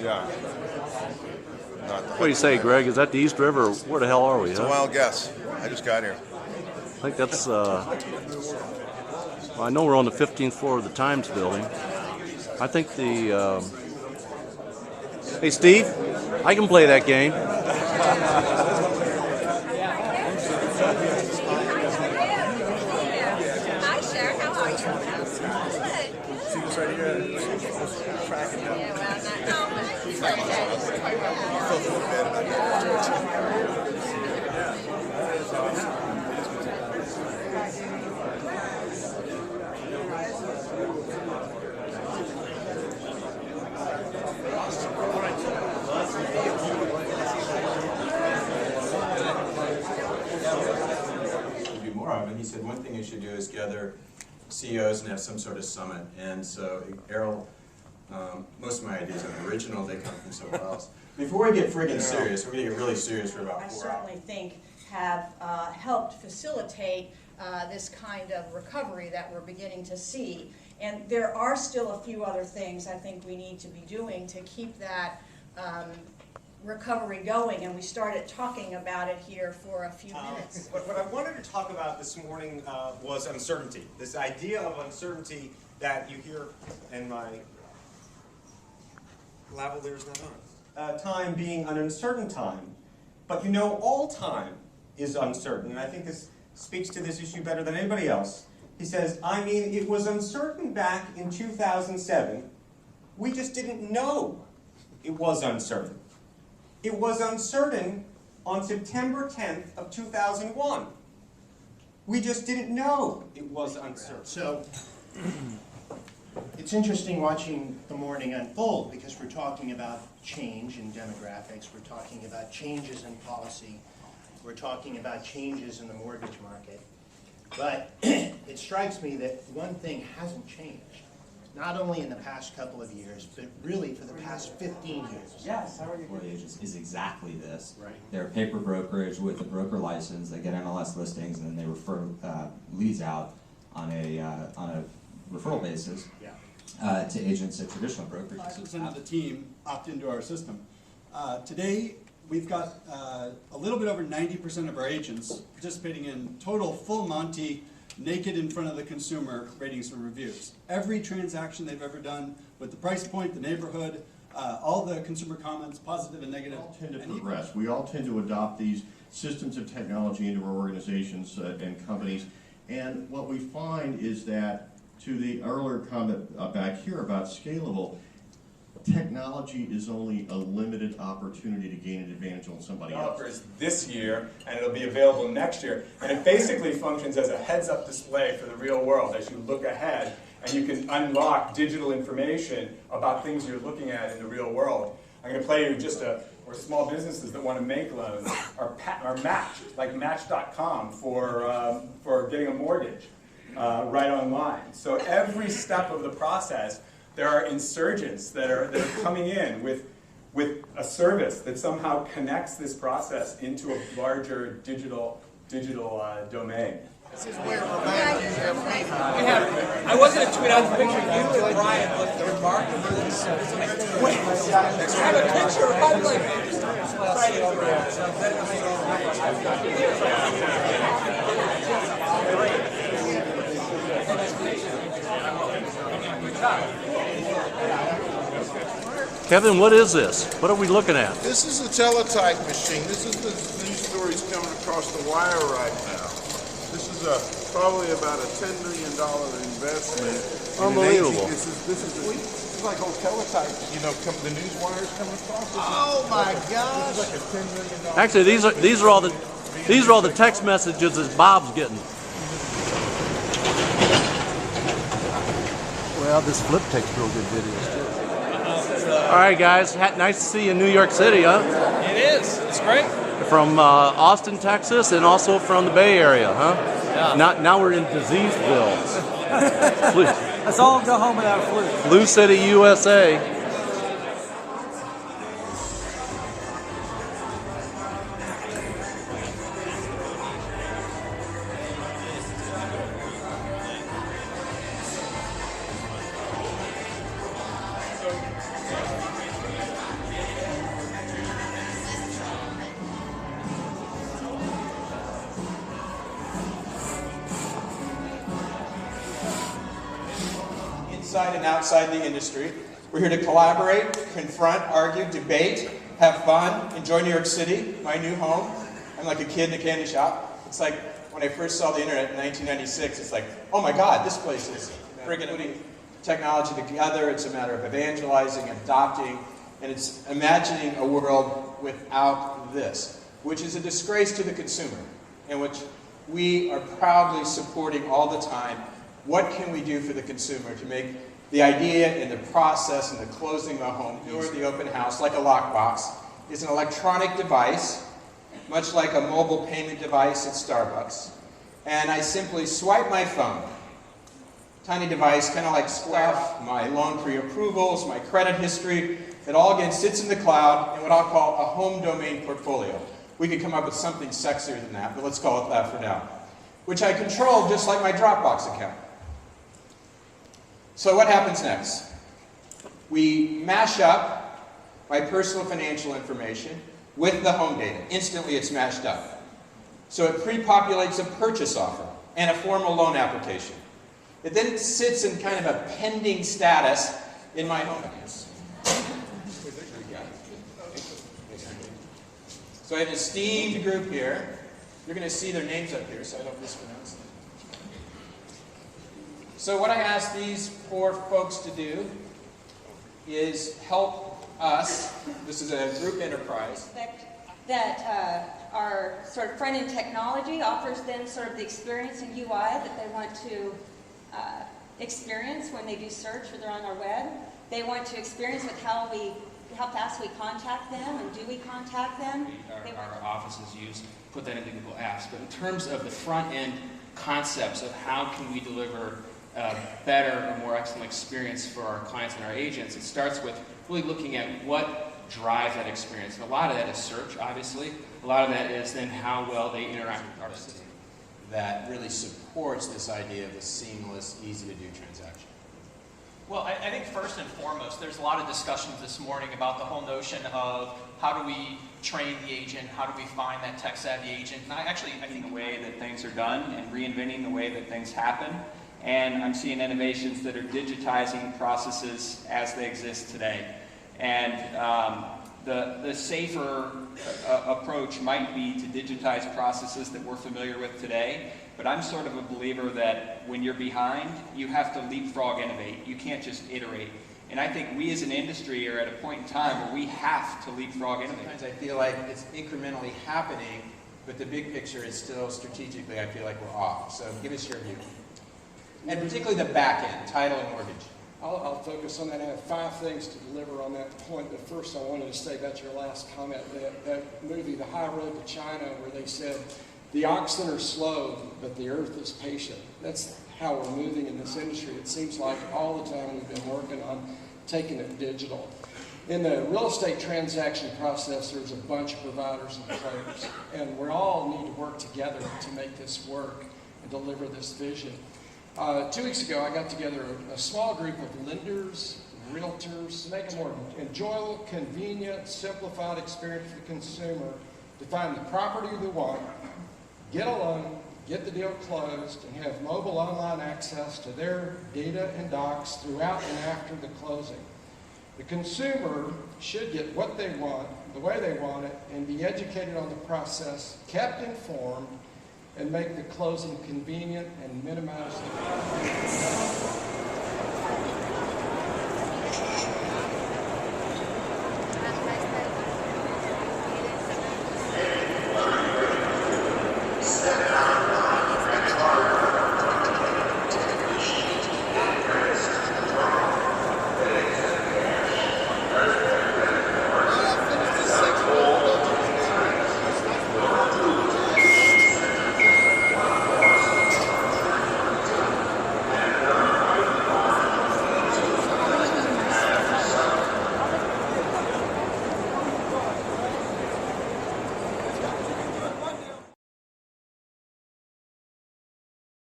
Yeah. What do you say, Greg? Is that the East River? Or where the hell are we? It's a wild guess. I just got here. I think that's. Well, I know we're on the 15th floor of the Times building. I think the. Hey, Steve, I can play that game. Hi, Sharon. How are you? Good. See this right here? Yeah, well, not Do more of it. He said one thing you should do is gather CEOs and have some sort of summit. And so Errol, most of my ideas are original, they come from somewhere else. Before we get friggin' serious, we're going to get really serious for about 4 hours. I certainly think have helped facilitate this kind of recovery that we're beginning to see. And there are still a few other things I think we need to be doing to keep that recovery going, and we started talking about it here for a few minutes. What I wanted to talk about this morning was uncertainty. This idea of uncertainty that you hear in my lavalier's not on. Time being an uncertain time. But you know, all time is uncertain, and I think this speaks to this issue better than anybody else. He says, I mean, it was uncertain back in 2007. We just didn't know it was uncertain. It was uncertain on September 10th of 2001. We just didn't know it was uncertain. So it's interesting watching the morning unfold because we're talking about change in demographics, we're talking about changes in policy, we're talking about changes in the mortgage market. But it strikes me that one thing hasn't changed, not only in the past couple of years, but really for the past 15 years. Yes, how are you? Mortgage is exactly this. Right. They're a paper brokerage with a broker license. They get MLS listings and then they refer leads out on a referral basis to agents at traditional brokerages. 5% of the team opt into our system. Today, we've got a little bit over 90% of our agents participating in total full Monty, naked in front of the consumer ratings and reviews. Every transaction they've ever done with the price point, the neighborhood, all the consumer comments, positive and negative. We all tend to progress. We all tend to adopt these systems of technology into our organizations and companies. And what we find is that, to the earlier comment back here about scalable, technology is only a limited opportunity to gain an advantage on somebody else. Developers this year, and it'll be available next year. And it basically functions as a heads-up display for the real world as you look ahead, and you can unlock digital information about things you're looking at in the real world. I'm going to play you just or small businesses that want to make loans are matched, like Match.com for getting a mortgage right online. So every step of the process, there are insurgents that are coming in with a service that somehow connects this process into a larger digital domain. This is where romantic I was going to tweet out the picture of you and Brian with the remarkable. Wait, I have a picture. I'm Kevin, what is this? What are we looking at? This is a teletype machine. This is the news stories coming across the wire right now. This is probably about a $10 million investment. Unbelievable. This is like old teletype, the news wires coming across. Oh my gosh! This is like a $10 million. Actually, these are all the text messages that Bob's getting. Well, this Flip takes real good videos too. All right, guys. Nice to see you in New York City, huh? It is. It's great. From Austin, Texas, and also from the Bay Area, huh? Yeah. Now we're in Diseaseville. Let's all go home without a flu. Blue City, USA. inside and outside the industry. We're here to collaborate, confront, argue, debate, have fun, enjoy New York City, my new home. I'm like a kid in a candy shop. It's like when I first saw the internet in 1996, it's like, oh my God, this place is friggin' putting technology together. It's a matter of evangelizing, adopting, and it's imagining a world without this, which is a disgrace to the consumer, and which we are proudly supporting all the time. What can we do for the consumer to make the idea and the process and the closing of a home or the open house, like a lockbox, is an electronic device, much like a mobile payment device at Starbucks. And I simply swipe my phone. Tiny device, kind of like stuff, my loan pre-approvals, my credit history. It all again sits in the cloud in what I'll call a home domain portfolio. We could come up with something sexier than that, but let's call it that for now. Which I control just like my Dropbox account. So what happens next? We mash up my personal financial information with the home data. Instantly it's mashed up. So it pre-populates a purchase offer and a formal loan application. It then sits in kind of a pending status in my home. So I have an esteemed group here. You're going to see their names up here, so I don't mispronounce them. So what I asked these four folks to do is help us. This is a group enterprise. That our sort of front-end technology offers them sort of the experience and UI that they want to experience when they do search or they're on our web. They want to experience with how fast we contact them, and do we contact them? Our offices put that into Google Apps. But in terms of the front-end concepts of how can we deliver a better or more excellent experience for our clients and our agents, it starts with really looking at what drives that experience. And a lot of that is search, obviously. A lot of that is then how well they interact with our system. That really supports this idea of a seamless, easy-to-do transaction. Well, I think first and foremost, there's a lot of discussions this morning about the whole notion of how do we train the agent, how do we find that tech-savvy agent, and I think the way that things are done and reinventing the way that things happen. And I'm seeing innovations that are digitizing processes as they exist today. And the safer approach might be to digitize processes that we're familiar with today. But I'm sort of a believer that when you're behind, you have to leapfrog innovate. You can't just iterate. And I think we as an industry are at a point in time where we have to leapfrog innovate. Sometimes I feel like it's incrementally happening, but the big picture is still strategically, I feel like we're off. So give us your view. And particularly the back end, title and mortgage. I'll focus on that. I have 5 things to deliver on that point. But first I wanted to say about your last comment, that movie, The High Road to China, where they said, the oxen are slow, but the earth is patient. That's how we're moving in this industry. It seems like all the time we've been working on taking it digital. In the real estate transaction process, there's a bunch of providers and players, and we all need to work together to make this work and deliver this vision. 2 weeks ago, I got together a small group of lenders, realtors, to make a more enjoyable, convenient, simplified experience for the consumer to find the property they want, get a loan, get the deal closed, and have mobile online access to their data and docs throughout and after the closing. The consumer should get what they want, the way they want it, and be educated on the process, kept informed, and make the closing convenient and minimize the